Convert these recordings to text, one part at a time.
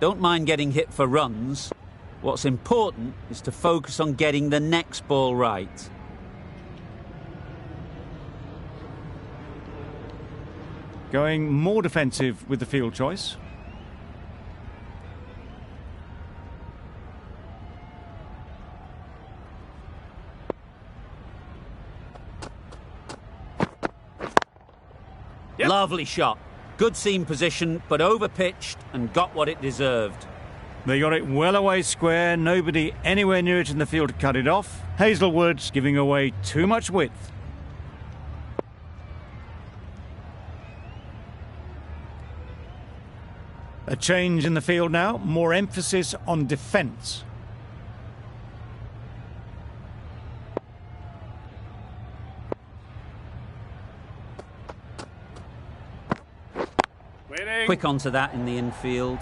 Don't mind getting hit for runs. What's important is to focus on getting the next ball right. Going more defensive with the field choice. Yep. Lovely shot. Good seam position, but over-pitched and got what it deserved. They got it well away square, nobody anywhere near it in the field to cut it off. Hazelwood's giving away too much width. A change in the field now, more emphasis on defence. Quick onto that in the infield.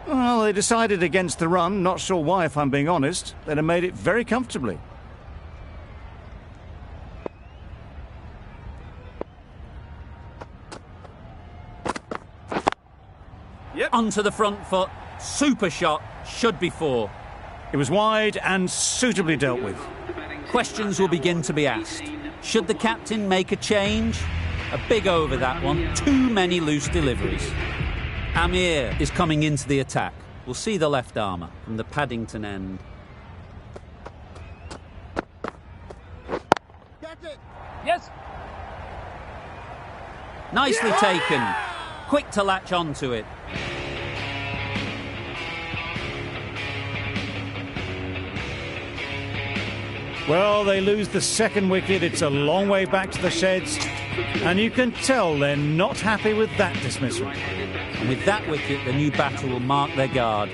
Well, they decided against the run. Not sure why, if I'm being honest. They'd have made it very comfortably. Yep. Onto the front foot. Super shot. Should be 4. It was wide and suitably dealt with. Questions will begin to be asked. Should the captain make a change? A big over, that one. Too many loose deliveries. Amir is coming into the attack. We'll see the left armour from the Paddington end. That's it. Yes. Nicely taken. Quick to latch onto it. Well, they lose the second wicket. It's a long way back to the sheds. And you can tell they're not happy with that dismissal. And with that wicket, the new batter will mark their guard.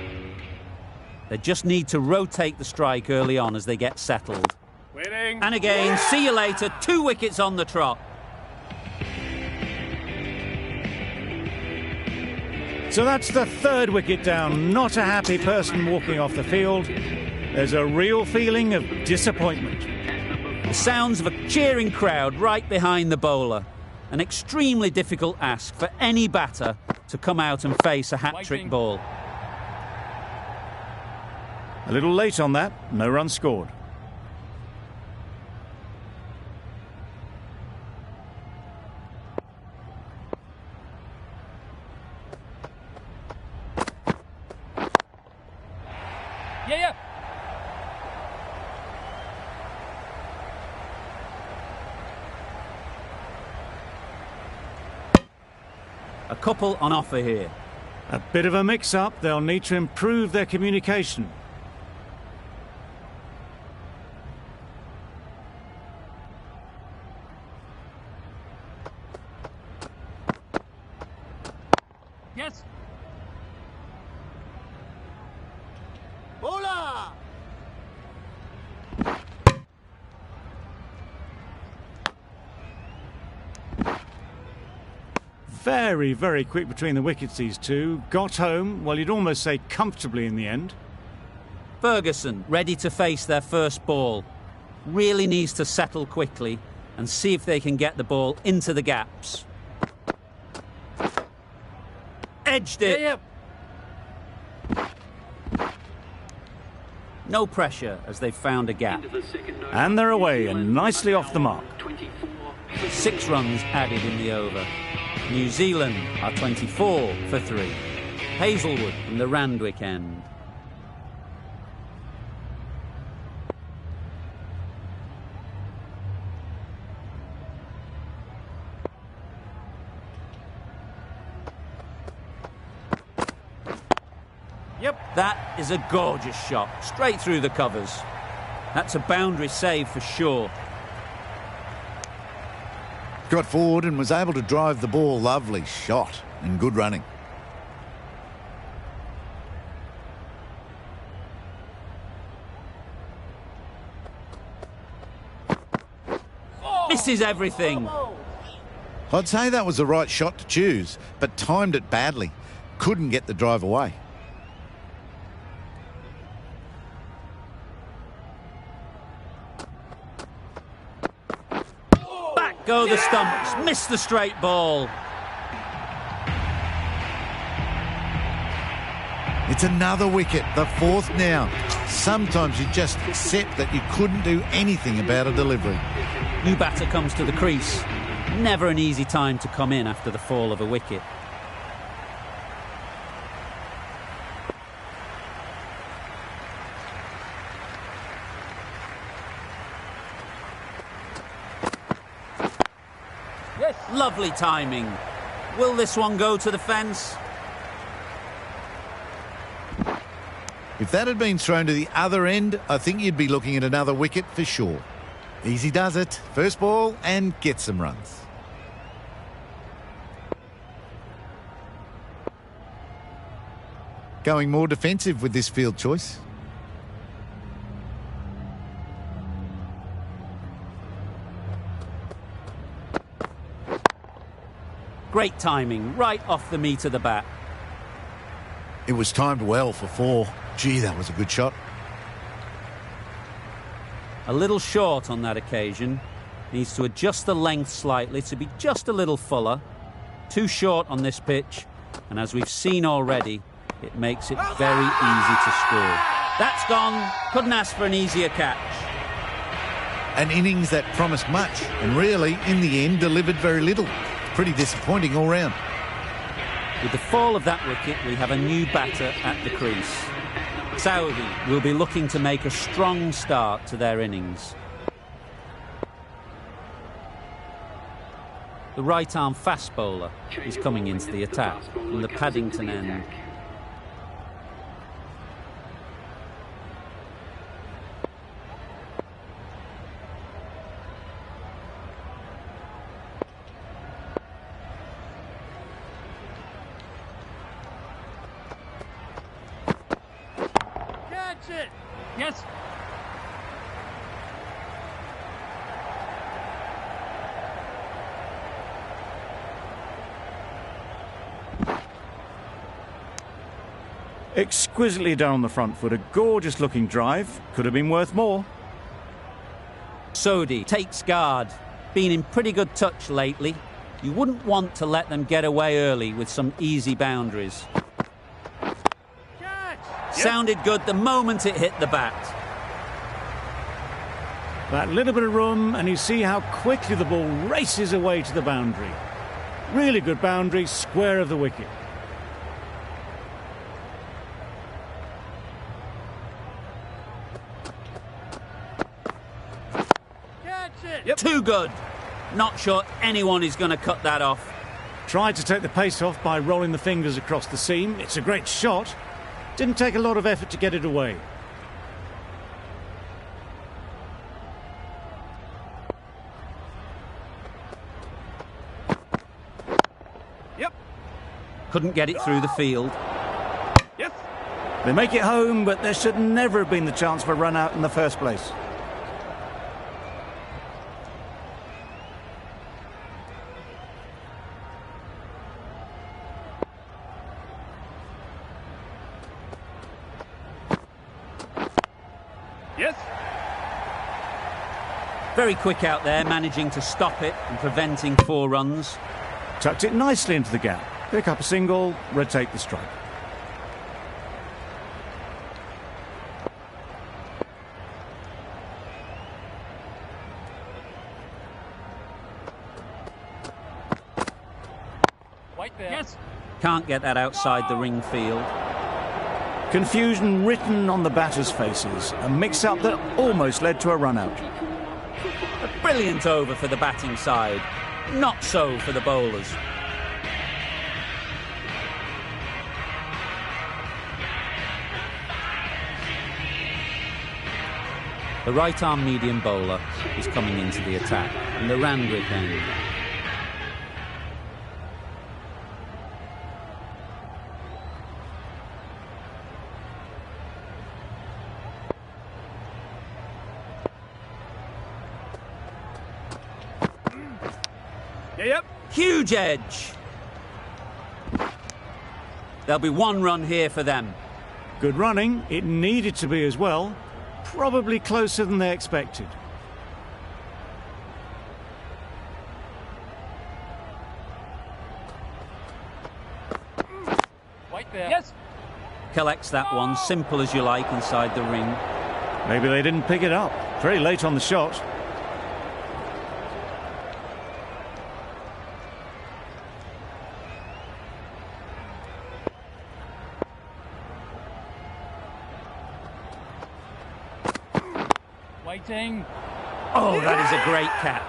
They just need to rotate the strike early on as they get settled. Waiting. And again, see you later. 2 wickets on the trot. So that's the 3rd wicket down. Not a happy person walking off the field. There's a real feeling of disappointment. The sounds of a cheering crowd right behind the bowler. An extremely difficult ask for any batter to come out and face a hat-trick ball. A little late on that. No run scored. Yeah. A couple on offer here. A bit of a mix-up. They'll need to improve their communication. Yes. Bowler. Very, very quick between the wickets, these two. Got home, well, you'd almost say comfortably in the end. Ferguson ready to face their first ball. Really needs to settle quickly and see if they can get the ball into the gaps. Edged it. Yeah. No pressure as they've found a gap. And they're away and nicely off the mark. 6 runs added in the over. New Zealand are 24 for 3. Hazelwood from the Randwick end. Yep. That is a gorgeous shot, straight through the covers. That's a boundary save for sure. Got forward and was able to drive the ball. Lovely shot and good running. Misses everything. I'd say that was the right shot to choose, but timed it badly. Couldn't get the drive away. Back go the stumps. Missed the straight ball. It's another wicket, the fourth now. Sometimes you just accept that you couldn't do anything about a delivery. New batter comes to the crease. Never an easy time to come in after the fall of a wicket. Yes. Lovely timing. Will this one go to the fence? If that had been thrown to the other end, I think you'd be looking at another wicket for sure. Easy does it. First ball and get some runs. Going more defensive with this field choice. Great timing, right off the meat of the bat. It was timed well for 4. Gee, that was a good shot. A little short on that occasion. Needs to adjust the length slightly to be just a little fuller. Too short on this pitch, and as we've seen already, it makes it very easy to score. That's gone. Couldn't ask for an easier catch. An innings that promised much and really, in the end, delivered very little. Pretty disappointing all round. With the fall of that wicket, we have a new batter at the crease. Saudi will be looking to make a strong start to their innings. The right-arm fast bowler is coming into the attack from the Paddington end. Catch it. Yes. Exquisitely done on the front foot. A gorgeous looking drive. Could have been worth more. Sodhi takes guard. Been in pretty good touch lately. You wouldn't want to let them get away early with some easy boundaries. Catch. Sounded good the moment it hit the bat. That little bit of room, and you see how quickly the ball races away to the boundary. Really good boundary, square of the wicket. Catch it. Too good. Not sure anyone is going to cut that off. Tried to take the pace off by rolling the fingers across the seam. It's a great shot. Didn't take a lot of effort to get it away. Yep. Couldn't get it through the field. Yes. They make it home, but there should never have been the chance for a run out in the first place. Yes. Very quick out there, managing to stop it and preventing 4 runs. Tucked it nicely into the gap. Pick up a single, rotate the strike. White there. Yes. Can't get that outside the ring field. Confusion written on the batters' faces. A mix-up that almost led to a run-out. A brilliant over for the batting side. Not so for the bowlers. The right-arm medium bowler is coming into the attack from the Randwick end. Yep. Huge edge. There'll be 1 run here for them. Good running. It needed to be as well. Probably closer than they expected. White there. Yes. Collects that one, simple as you like, inside the ring. Maybe they didn't pick it up. Very late on the shot. Waiting. Oh, that is a great catch.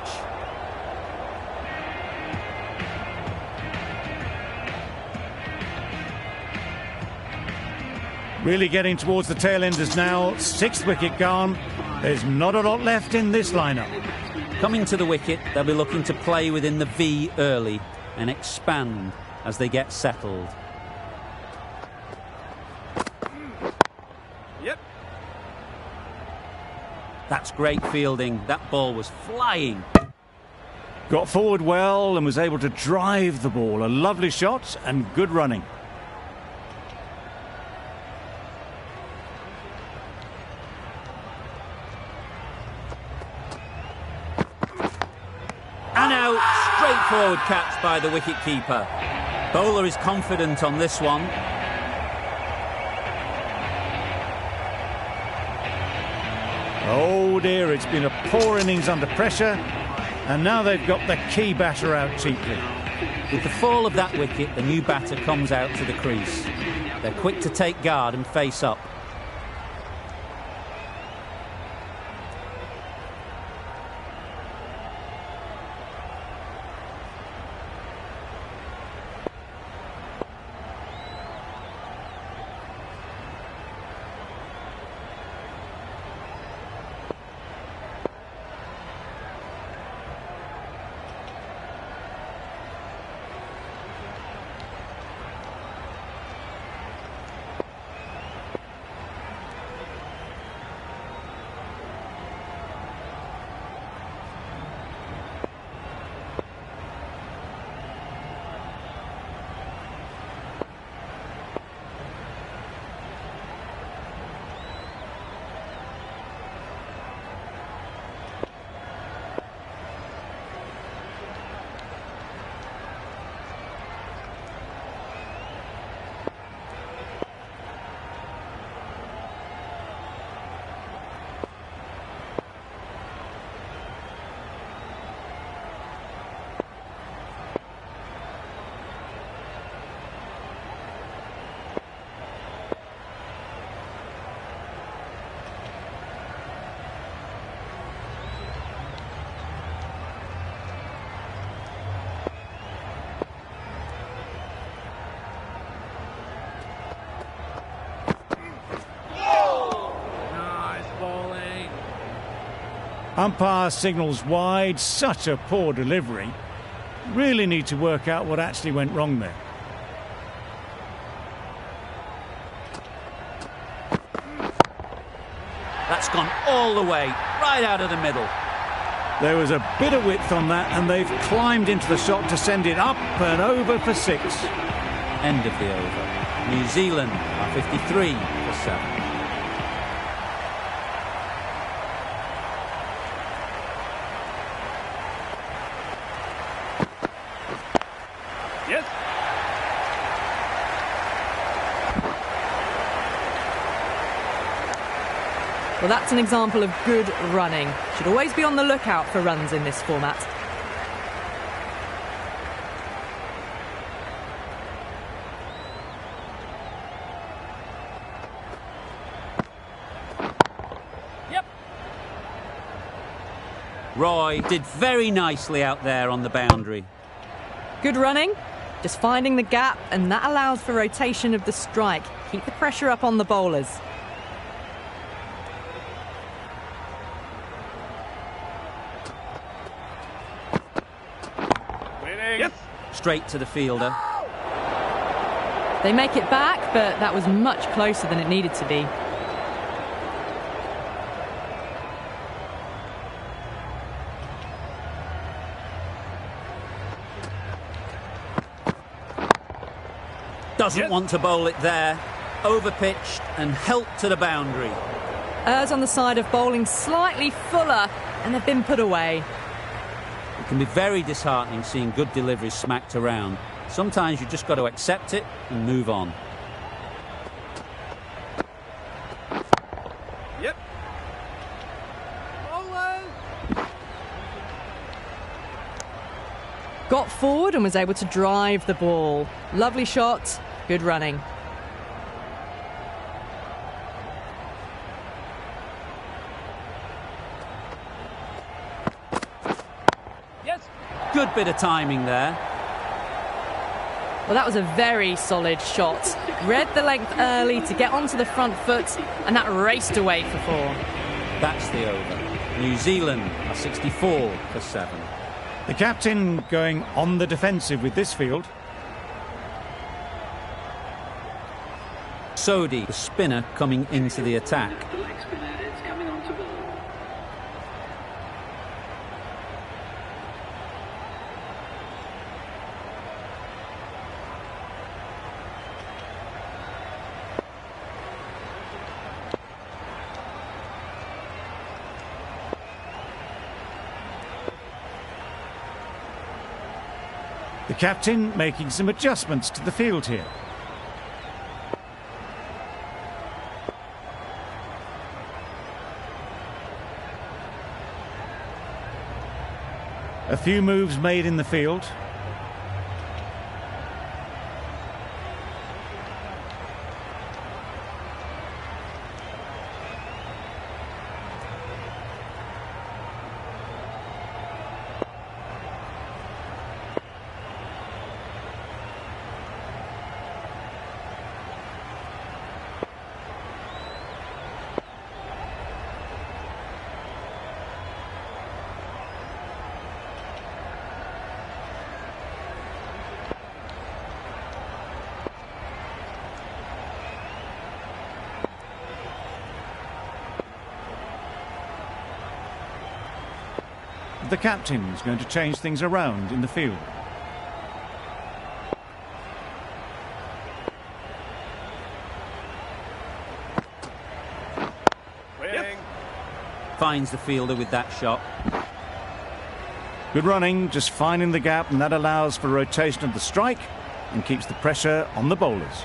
Really getting towards the tail enders now. 6th wicket gone. There's not a lot left in this lineup. Coming to the wicket, they'll be looking to play within the V early and expand as they get settled. Yep. That's great fielding. That ball was flying. Got forward well and was able to drive the ball. A lovely shot and good running. And out, straightforward catch by the wicket-keeper. Bowler is confident on this one. Oh dear, it's been a poor innings under pressure, and now they've got the key batter out cheaply. With the fall of that wicket, the new batter comes out to the crease. They're quick to take guard and face up. Umpire signals wide. Such a poor delivery. Really need to work out what actually went wrong there. That's gone all the way, right out of the middle. There was a bit of width on that, and they've climbed into the shot to send it up and over for 6. End of the over. New Zealand are 53 for 7. Yes. Well, that's an example of good running. Should always be on the lookout for runs in this format. Yep. Roy did very nicely out there on the boundary. Good running, just finding the gap, and that allows for rotation of the strike. Keep the pressure up on the bowlers. Yes. Straight to the fielder. They make it back, but that was much closer than it needed to be. Doesn't want to bowl it there. Overpitched and helped to the boundary. Errs on the side of bowling slightly fuller, and they've been put away. It can be very disheartening seeing good deliveries smacked around. Sometimes you've just got to accept it and move on. Got forward and was able to drive the ball. Lovely shot, good running. Yes. Good bit of timing there. Well, that was a very solid shot. Read the length early to get onto the front foot, and that raced away for 4. That's the over. New Zealand are 64 for 7. The captain going on the defensive with this field. Sodhi, the spinner, coming into the attack. The captain making some adjustments to the field here. A few moves made in the field. The captain is going to change things around in the field. Yep. Finds the fielder with that shot. Good running, just finding the gap, and that allows for rotation of the strike and keeps the pressure on the bowlers.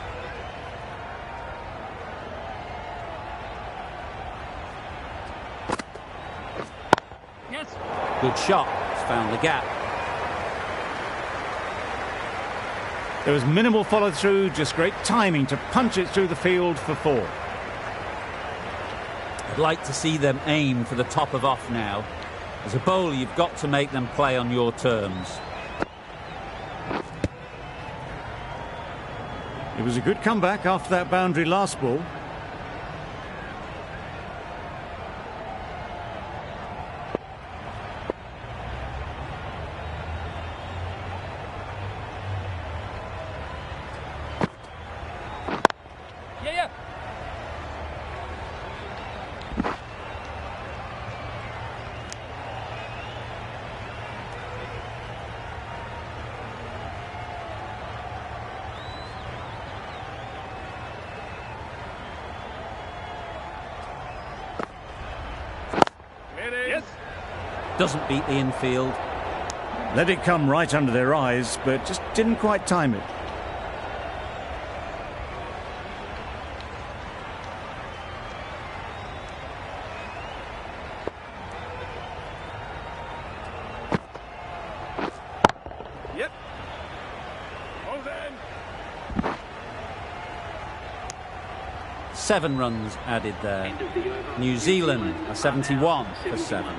Yes. Good shot. It's found the gap. There was minimal follow-through, just great timing to punch it through the field for 4. I'd like to see them aim for the top of off now. As a bowler, you've got to make them play on your terms. It was a good comeback after that boundary last ball. Yeah. Yes. Doesn't beat the infield. Let it come right under their eyes, but just didn't quite time it. Yep. Hold on. 7 runs added there. New Zealand are 71 for 7.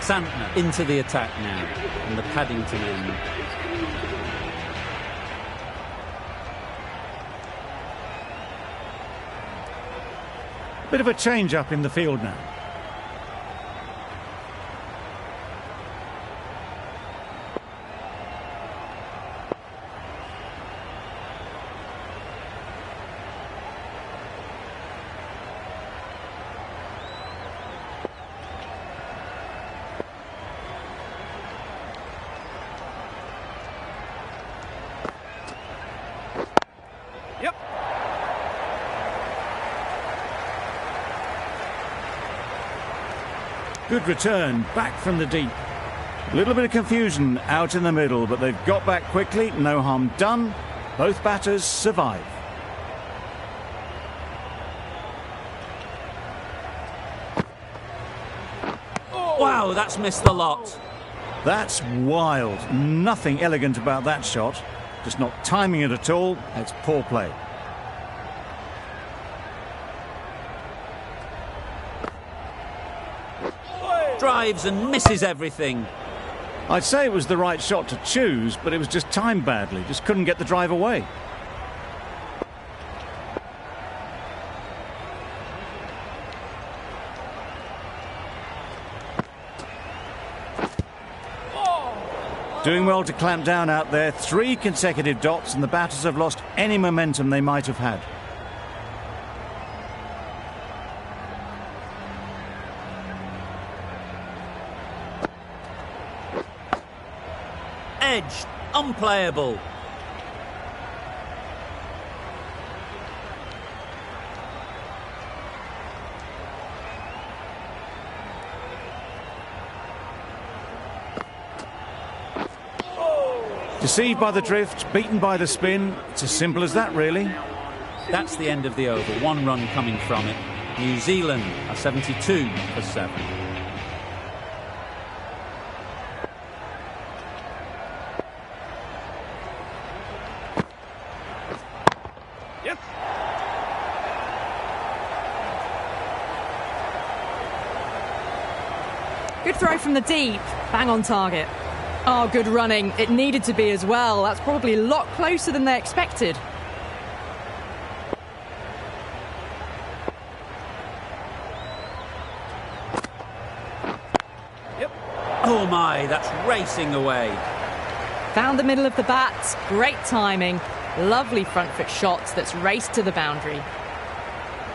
Santner into the attack now on the Paddington end. Bit of a change-up in the field now. Yep. Good return, back from the deep. A little bit of confusion out in the middle, but they've got back quickly, no harm done. Both batters survive. Wow, that's missed the lot. That's wild. Nothing elegant about that shot. Just not timing it at all. It's poor play. Drives and misses everything. I'd say it was the right shot to choose, but it was just timed badly. Just couldn't get the drive away. Doing well to clamp down out there. 3 consecutive dots, and the batters have lost any momentum they might have had. Edged, unplayable. Deceived by the drift, beaten by the spin. It's as simple as that, really. That's the end of the over. 1 run coming from it. New Zealand are 72 for 7. Yes. Good throw from the deep. Bang on target. Oh, good running. It needed to be as well. That's probably a lot closer than they expected. Yep. Oh my, that's racing away. Found the middle of the bat. Great timing. Lovely front foot shot that's raced to the boundary.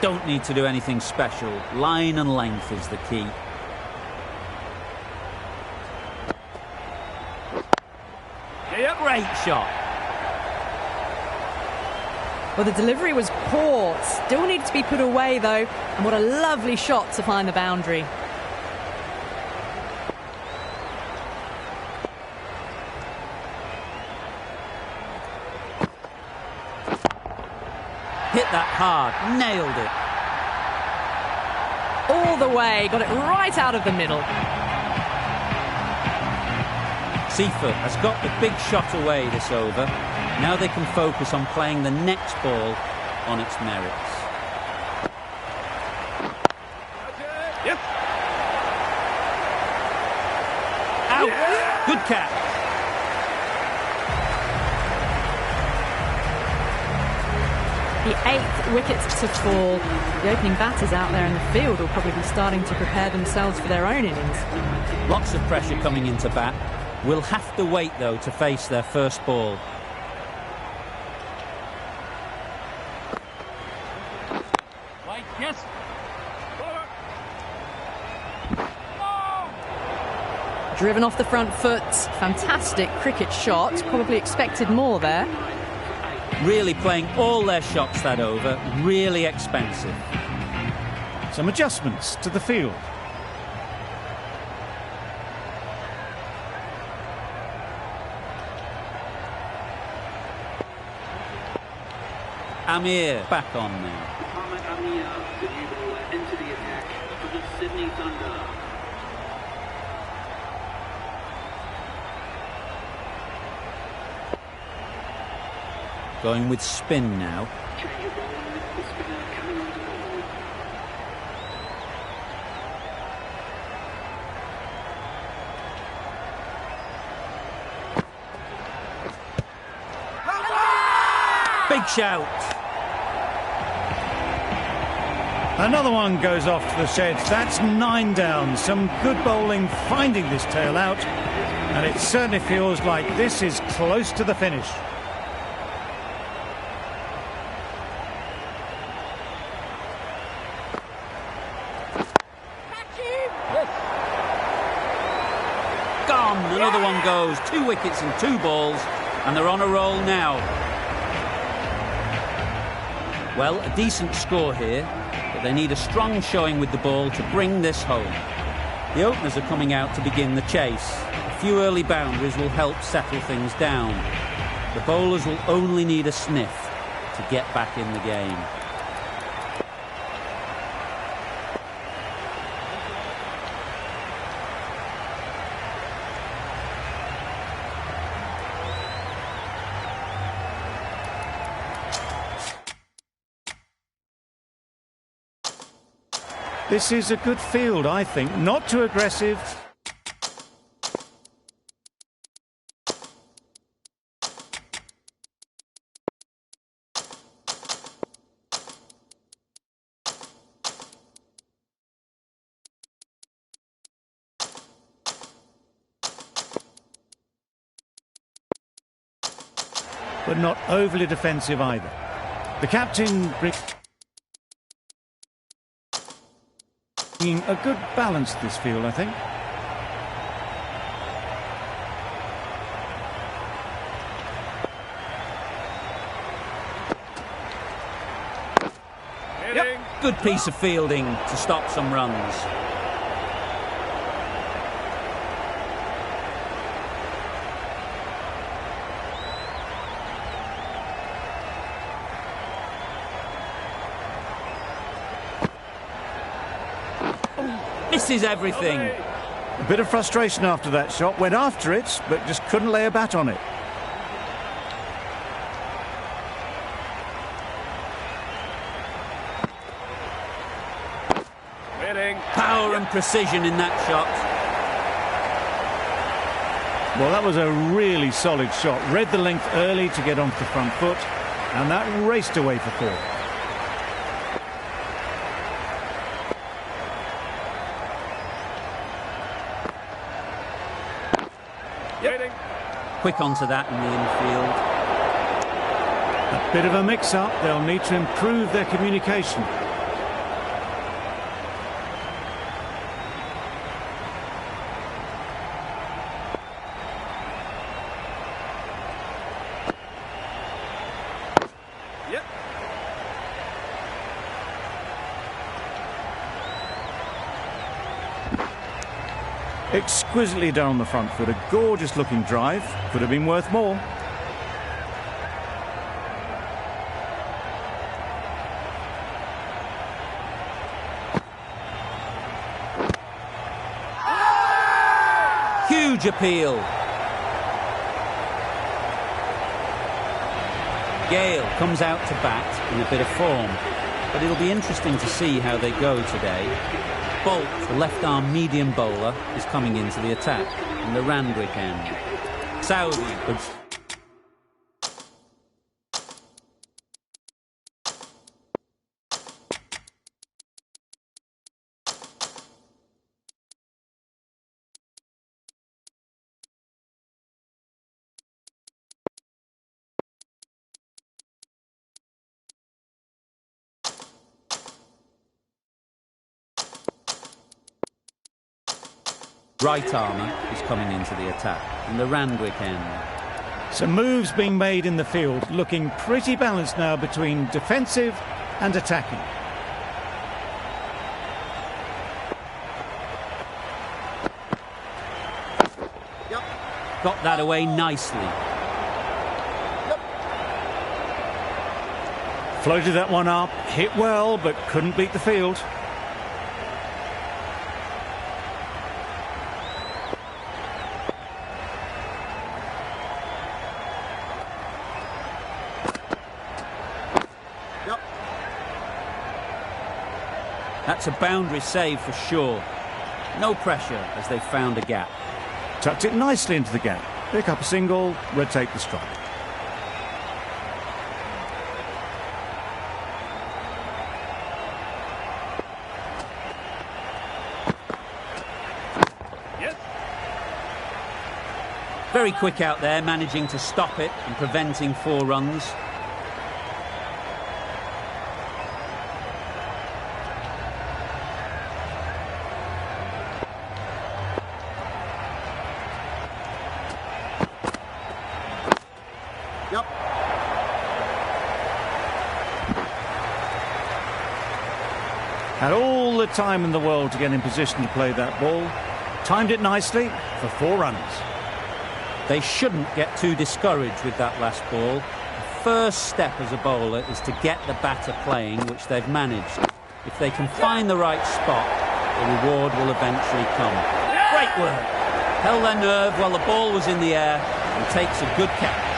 Don't need to do anything special. Line and length is the key. Yep. Great shot. Well, the delivery was poor. Still needed to be put away, though. And what a lovely shot to find the boundary. Hit that hard. Nailed it. All the way. Got it right out of the middle. Seafoot has got the big shot away this over. Now they can focus on playing the next ball on its merits. Yep. Out! Yeah. Good catch. The 8th wicket to fall. The opening batters out there in the field will probably be starting to prepare themselves for their own innings. Lots of pressure coming into bat. Will have to wait, though, to face their first ball. Right. Yes. Driven off the front foot. Fantastic cricket shot. Probably expected more there. Really playing all their shots that over. Really expensive. Some adjustments to the field. Amir back on now. Mohammad Amir, the new bowler, into the attack for the Sydney Thunder. Going with spin now. Change of bowling, the spinner coming on to bowl. Big shout. Another one goes off to the sheds. That's 9 down. Some good bowling finding this tail out. And it certainly feels like this is close to the finish. Gone. Another one goes. 2 wickets and 2 balls. And they're on a roll now. Well, a decent score here, but they need a strong showing with the ball to bring this home. The openers are coming out to begin the chase. A few early boundaries will help settle things down. The bowlers will only need a sniff to get back in the game. This is a good field, I think. Not too aggressive. But not overly defensive either. The captain bringing a good balance to this field, I think. Yep. Good piece of fielding to stop some runs. Misses everything. A bit of frustration after that shot. Went after it, but just couldn't lay a bat on it. Power and precision in that shot. Well, that was a really solid shot. Read the length early to get onto the front foot, and that raced away for 4. Quick onto that in the infield. A bit of a mix-up. They'll need to improve their communication. Exquisitely done on the front foot. A gorgeous looking drive. Could have been worth more. Huge appeal. Gale comes out to bat in a bit of form, but it'll be interesting to see how they go today. Bolt, the left-arm medium bowler, is coming into the attack in the Randwick end. Saudi. Right armour is coming into the attack in the Randwick end. Some moves being made in the field, looking pretty balanced now between defensive and attacking. Got that away nicely. Floated that one up, hit well, but couldn't beat the field. That's a boundary save for sure. No pressure as they found a gap. Tucked it nicely into the gap. Pick up a single, rotate the strike. Yes. Very quick out there, managing to stop it and preventing 4 runs. Had all the time in the world to get in position to play that ball. Timed it nicely for 4 runs. They shouldn't get too discouraged with that last ball. The first step as a bowler is to get the batter playing, which they've managed. If they can find the right spot, the reward will eventually come. Great work. Held their nerve while the ball was in the air and takes a good catch.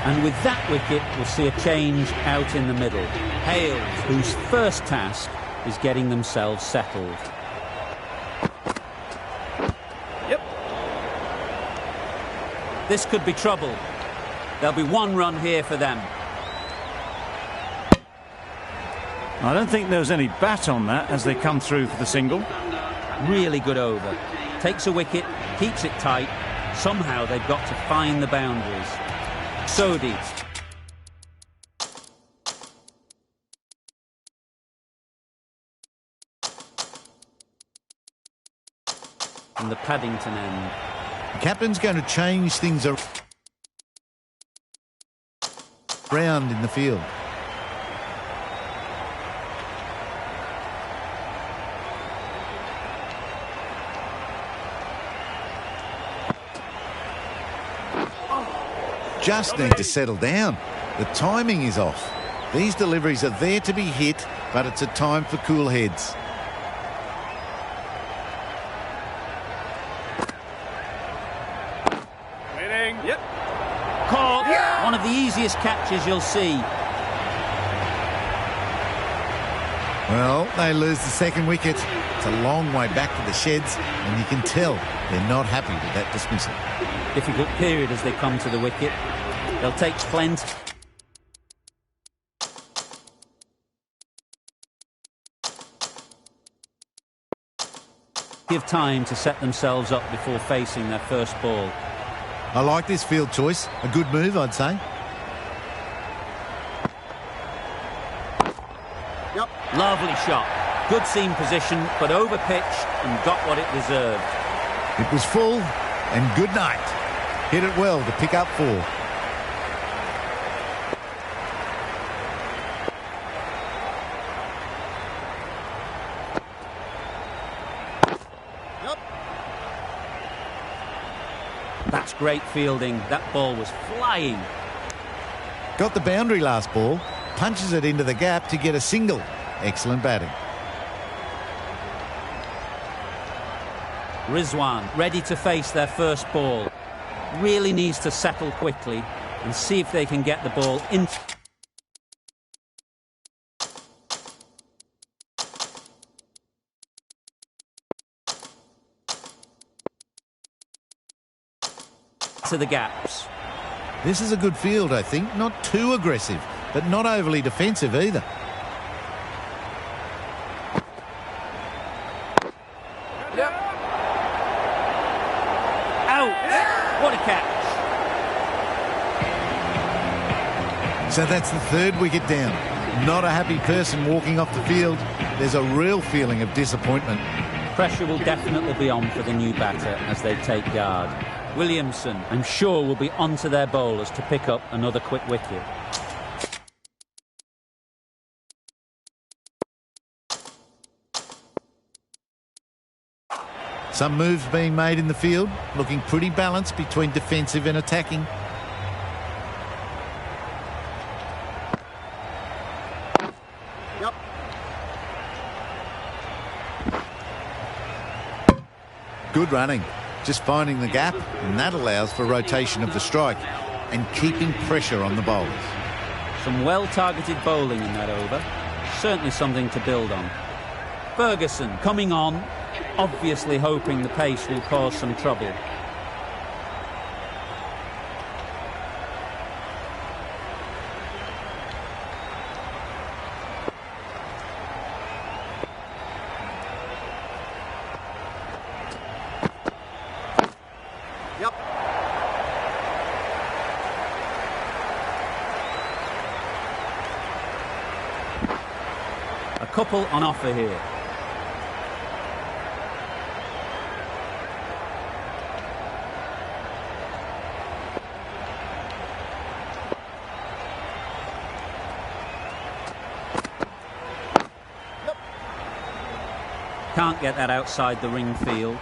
And with that wicket, we'll see a change out in the middle. Hales, whose first task is getting themselves settled. Yep. This could be trouble. There'll be one run here for them. I don't think there was any bat on that as they come through for the single. Really good over. Takes a wicket, keeps it tight. Somehow they've got to find the boundaries. Sodhi. From the Paddington end. The captain's going to change things around in the field. Just need to settle down. The timing is off. These deliveries are there to be hit, but it's a time for cool heads. Waiting. Yep. Caught. Yeah. One of the easiest catches you'll see. Well, they lose the second wicket. It's a long way back to the sheds, and you can tell they're not happy with that dismissal. Difficult period as they come to the wicket. They'll take plenty. Give time to set themselves up before facing their first ball. I like this field choice. A good move, I'd say. Yep. Lovely shot. Good seam position, but over-pitched and got what it deserved. It was full, and good night. Hit it well to pick up 4. Yep. That's great fielding. That ball was flying. Got the boundary last ball. Punches it into the gap to get a single. Excellent batting. Rizwan ready to face their first ball. Really needs to settle quickly and see if they can get the ball in. To the gaps. This is a good field, I think. Not too aggressive, but not overly defensive either. Yep. Out! What a catch! So that's the third wicket down. Not a happy person walking off the field. There's a real feeling of disappointment. Pressure will definitely be on for the new batter as they take guard. Williamson, I'm sure, will be onto their bowlers to pick up another quick wicket. Some moves being made in the field, looking pretty balanced between defensive and attacking. Yep. Good running. Just finding the gap, and that allows for rotation of the strike and keeping pressure on the bowlers. Some well-targeted bowling in that over. Certainly something to build on. Ferguson coming on, obviously hoping the pace will cause some trouble. Yep. A couple on offer here. Can't get that outside the ring field.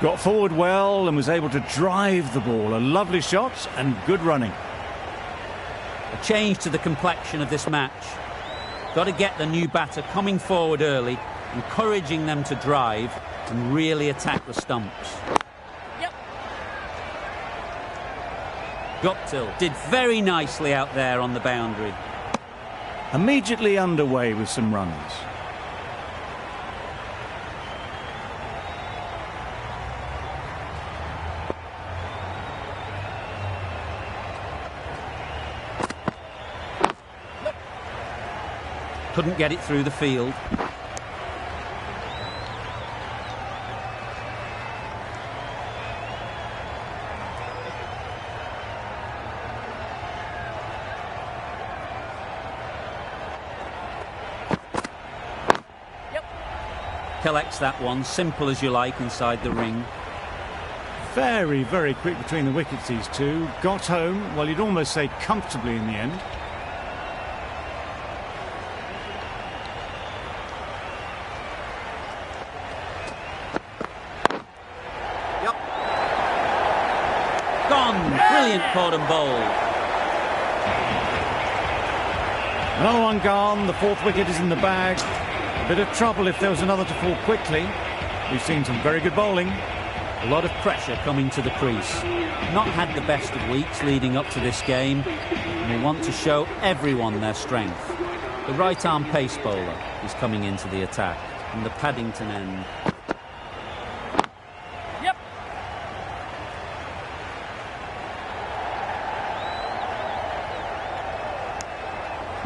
Got forward well and was able to drive the ball. A lovely shot and good running. A change to the complexion of this match. Got to get the new batter coming forward early, encouraging them to drive and really attack the stumps. Yep. Guptill did very nicely out there on the boundary. Immediately underway with some runs. Couldn't get it through the field. Collects that one, simple as you like, inside the ring. Very, very quick between the wickets, these two. Got home, well, you'd almost say comfortably in the end. Yep. Gone. Brilliant caught and bowled. Another one gone. The fourth wicket is in the bag. A bit of trouble if there was another to fall quickly. We've seen some very good bowling. A lot of pressure coming to the crease. Not had the best of weeks leading up to this game, and they want to show everyone their strength. The right-arm pace bowler is coming into the attack from the Paddington end. Yep.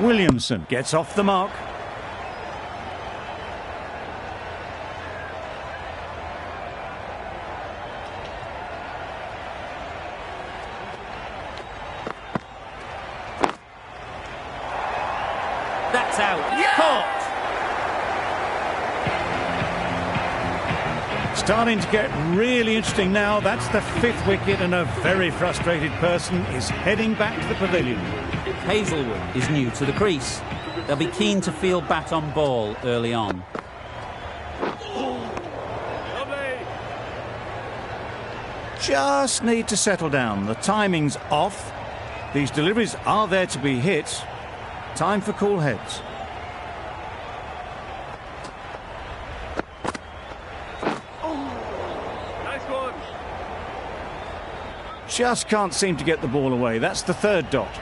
Williamson gets off the mark. That's out. Caught. Starting to get really interesting now. That's the fifth wicket, and a very frustrated person is heading back to the pavilion. Hazelwood is new to the crease. They'll be keen to field bat on ball early on. Lovely. Just need to settle down. The timing's off. These deliveries are there to be hit. Time for cool heads. Nice one. Just can't seem to get the ball away. That's the third dot.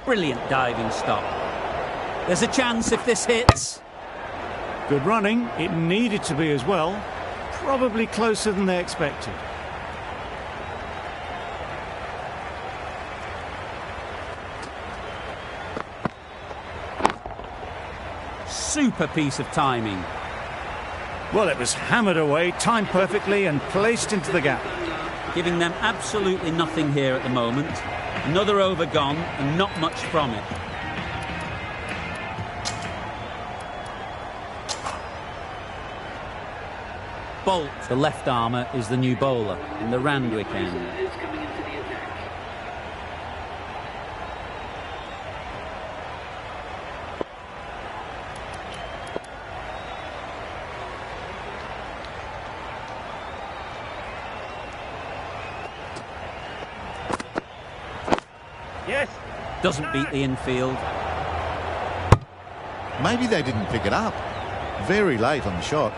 Brilliant diving stop. There's a chance if this hits. Good running. It needed to be as well. Probably closer than they expected. Super piece of timing. Well, it was hammered away, timed perfectly and placed into the gap. Giving them absolutely nothing here at the moment. Another over gone and not much from it. Bolt, the left armour, is the new bowler in the Randwick end. Is coming into the attack. Yes. Doesn't beat the infield. Maybe they didn't pick it up. Very late on the shot.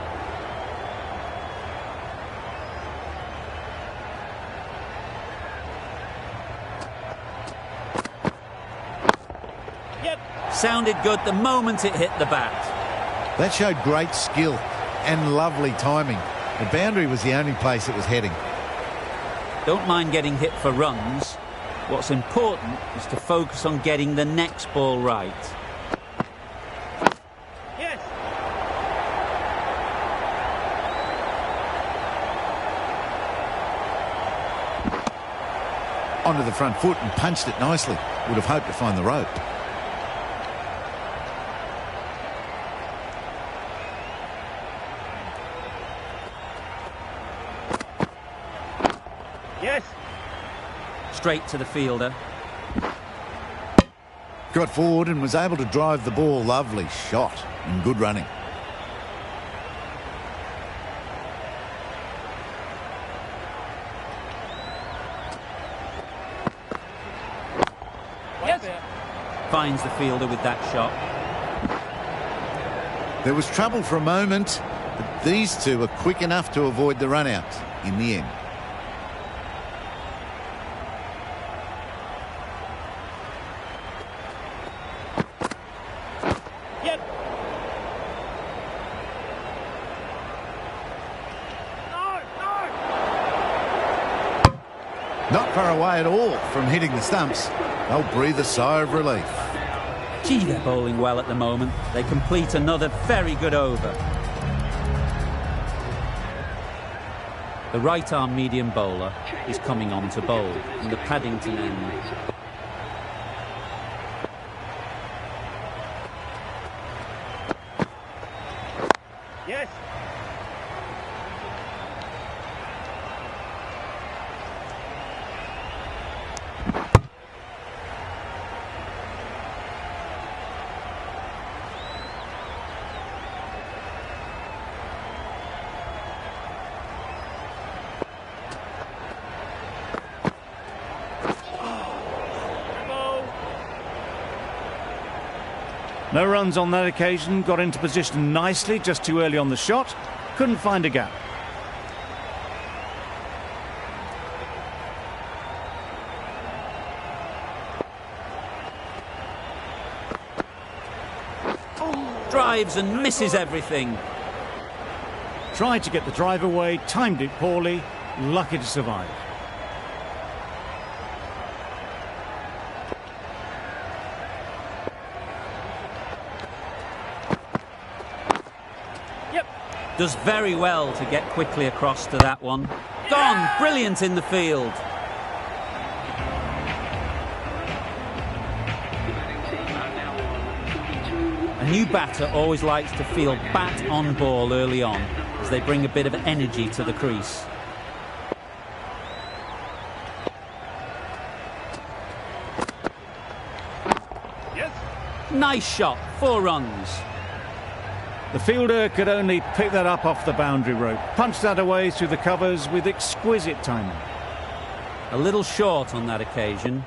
Yep. Sounded good the moment it hit the bat. That showed great skill and lovely timing. The boundary was the only place it was heading. Don't mind getting hit for runs. What's important is to focus on getting the next ball right. Yes. Onto the front foot and punched it nicely. Would have hoped to find the rope. Yes. Straight to the fielder. Got forward and was able to drive the ball. Lovely shot and good running. Yes. Finds the fielder with that shot. There was trouble for a moment, but these two were quick enough to avoid the run out in the end. Yep. No, no. Not far away at all from hitting the stumps. They'll breathe a sigh of relief. Gee, they're bowling well at the moment. They complete another very good over. The right-arm medium bowler is coming on to bowl in the Paddington end. Yes. No runs on that occasion, got into position nicely, just too early on the shot, couldn't find a gap. Drives and misses everything. Tried to get the drive away, timed it poorly, lucky to survive. Does very well to get quickly across to that one. Gone! Brilliant in the field. A new batter always likes to feel bat on ball early on as they bring a bit of energy to the crease. Yes. Nice shot, 4 runs. The fielder could only pick that up off the boundary rope, punched that away through the covers with exquisite timing. A little short on that occasion.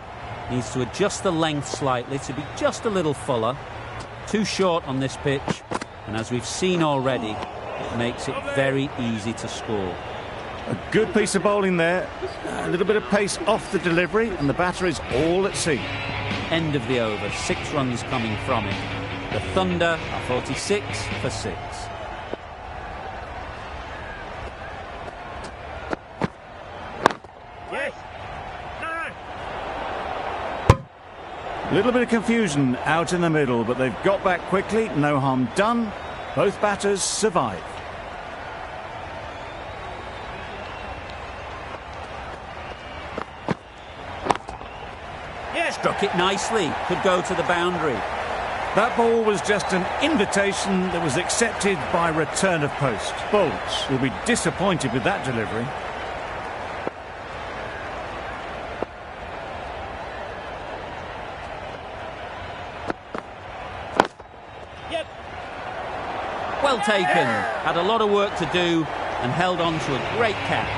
Needs to adjust the length slightly to be just a little fuller. Too short on this pitch, and as we've seen already, it makes it very easy to score. A good piece of bowling there, a little bit of pace off the delivery, and the batter is all at sea. End of the over, 6 runs coming from it. The Thunder are 46 for 6. Yes. No. A little bit of confusion out in the middle, but they've got back quickly, no harm done. Both batters survive. Yes. Struck it nicely, could go to the boundary. That ball was just an invitation that was accepted by return of post. Bowlers will be disappointed with that delivery. Yep. Well taken. Had a lot of work to do and held on to a great catch.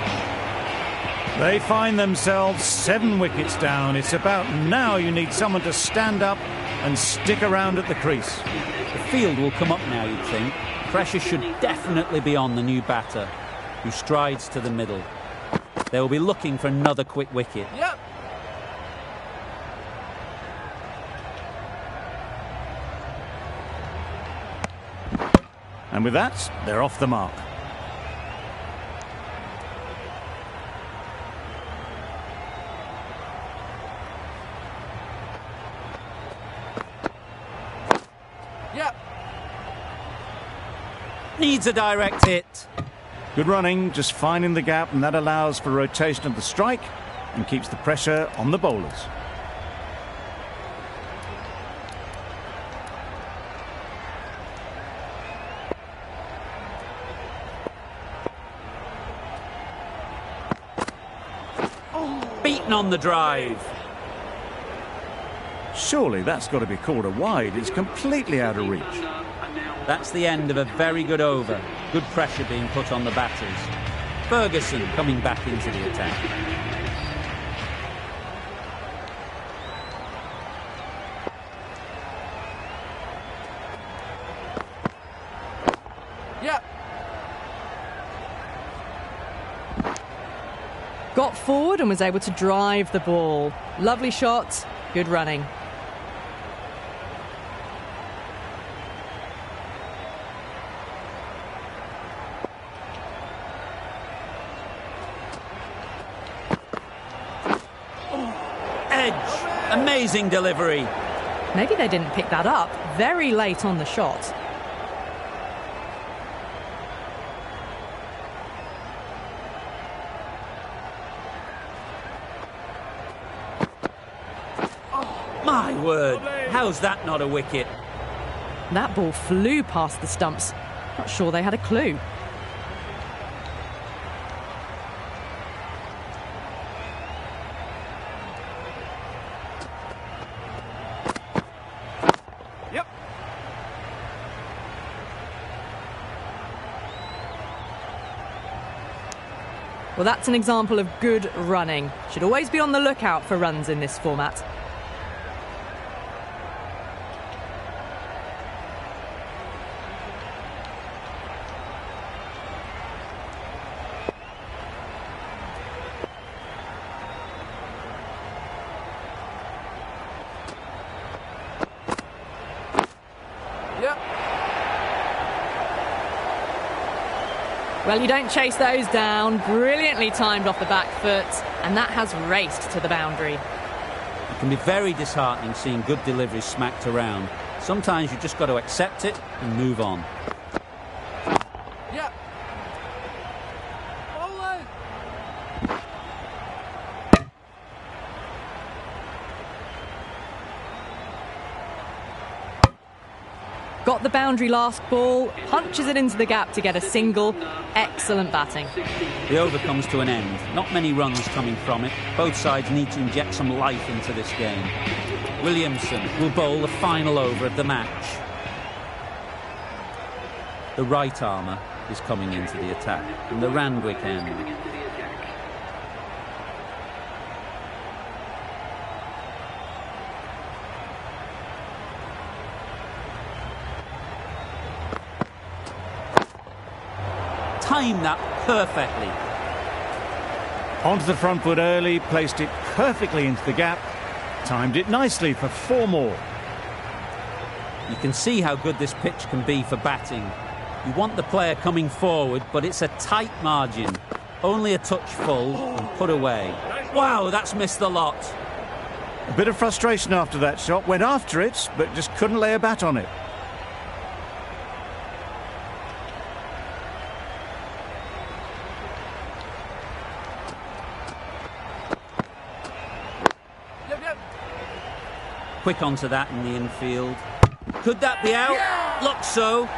They find themselves 7 wickets down. It's about now you need someone to stand up and stick around at the crease. The field will come up now, you'd think. Pressure should definitely be on the new batter, who strides to the middle. They will be looking for another quick wicket. Yep. And with that, they're off the mark. Yep. Needs a direct hit. Good running, just finding the gap, and that allows for rotation of the strike and keeps the pressure on the bowlers. Beaten on the drive. Surely that's got to be called a wide. It's completely out of reach. That's the end of a very good over. Good pressure being put on the batters. Ferguson coming back into the attack. got forward and was able to drive the ball. Lovely shot, good running. Edge, amazing delivery. Maybe they didn't pick that up very late on the shot. My word, how's that not a wicket? That ball flew past the stumps. Not sure they had a clue. Yep. Well, that's an example of good running. Should always be on the lookout for runs in this format. Yep. Well, you don't chase those down. Brilliantly timed off the back foot, and that has raced to the boundary. It can be very disheartening seeing good deliveries smacked around. Sometimes you just got to accept it and move on. Yep. Bowler. Got the boundary last ball, punches it into the gap to get a single. Excellent batting. The over comes to an end. Not many runs coming from it. Both sides need to inject some life into this game. Williamson will bowl the final over of the match. The right armour is coming into the attack from the Randwick end. Timed that perfectly. Onto the front foot early, placed it perfectly into the gap, timed it nicely for 4 more. You can see how good this pitch can be for batting. You want the player coming forward, but it's a tight margin. Only a touch full and put away. Wow, that's missed the lot. A bit of frustration after that shot, went after it, but just couldn't lay a bat on it. Quick onto that in the infield. Could that be out? Yeah! Looks so.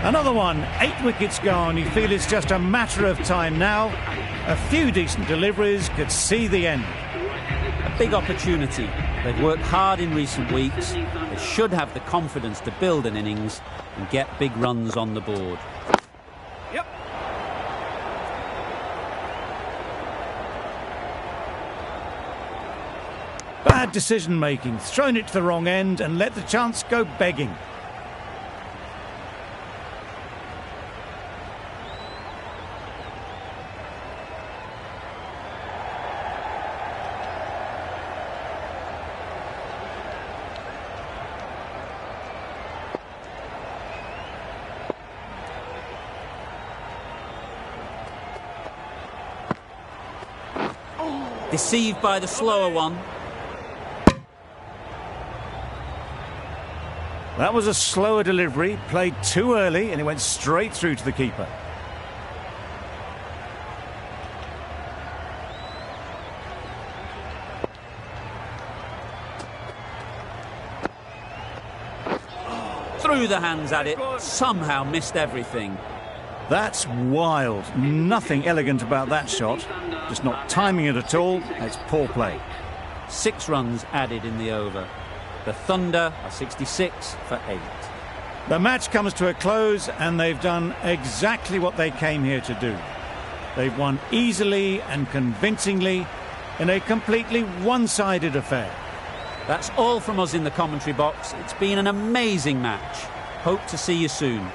Another one, 8 wickets gone. You feel it's just a matter of time now. A few decent deliveries could see the end. A big opportunity. They've worked hard in recent weeks. They should have the confidence to build an innings and get big runs on the board. Yep. Bad decision making, thrown it to the wrong end and let the chance go begging. Deceived by the slower one. That was a slower delivery, played too early and it went straight through to the keeper. Threw the hands at it, somehow missed everything. That's wild. Nothing elegant about that shot. Just not timing it at all. It's poor play. 6 runs added in the over. The Thunder are 66 for 8. The match comes to a close and they've done exactly what they came here to do. They've won easily and convincingly in a completely one-sided affair. That's all from us in the commentary box. It's been an amazing match. Hope to see you soon.